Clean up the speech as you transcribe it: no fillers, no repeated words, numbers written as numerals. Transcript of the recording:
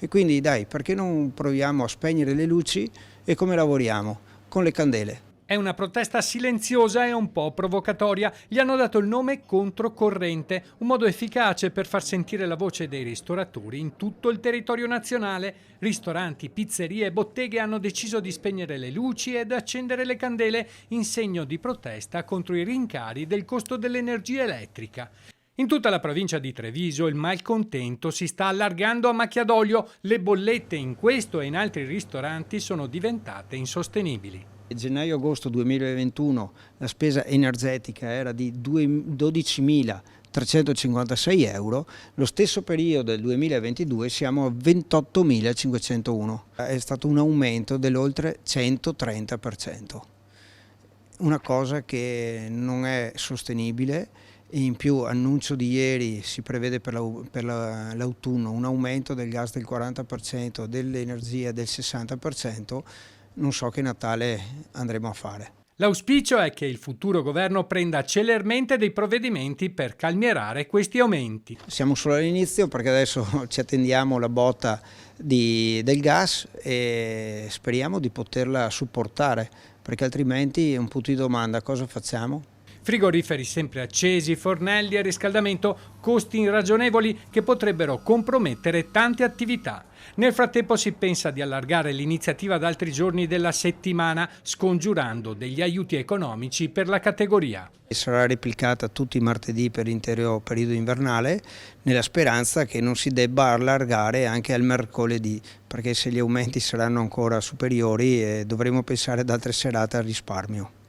E quindi dai, perché non proviamo a spegnere le luci e come lavoriamo? Con le candele. È una protesta silenziosa e un po' provocatoria. Gli hanno dato il nome controcorrente, un modo efficace per far sentire la voce dei ristoratori in tutto il territorio nazionale. Ristoranti, pizzerie e botteghe hanno deciso di spegnere le luci ed accendere le candele in segno di protesta contro i rincari del costo dell'energia elettrica. In tutta la provincia di Treviso il malcontento si sta allargando a macchia d'olio. Le bollette in questo e in altri ristoranti sono diventate insostenibili. Gennaio-agosto 2021 la spesa energetica era di 12.356 euro, lo stesso periodo del 2022 siamo a 28.501, è stato un aumento dell'oltre 130%, una cosa che non è sostenibile. In più, annuncio di ieri, si prevede per l'autunno un aumento del gas del 40%, dell'energia del 60%, non so che Natale andremo a fare. L'auspicio è che il futuro governo prenda celermente dei provvedimenti per calmierare questi aumenti. Siamo solo all'inizio perché adesso ci attendiamo la botta del gas e speriamo di poterla supportare, perché altrimenti è un punto di domanda: cosa facciamo? Frigoriferi sempre accesi, fornelli e riscaldamento, costi irragionevoli che potrebbero compromettere tante attività. Nel frattempo si pensa di allargare l'iniziativa ad altri giorni della settimana, scongiurando degli aiuti economici per la categoria. Sarà replicata tutti i martedì per l'intero periodo invernale, nella speranza che non si debba allargare anche al mercoledì, perché se gli aumenti saranno ancora superiori dovremo pensare ad altre serate al risparmio.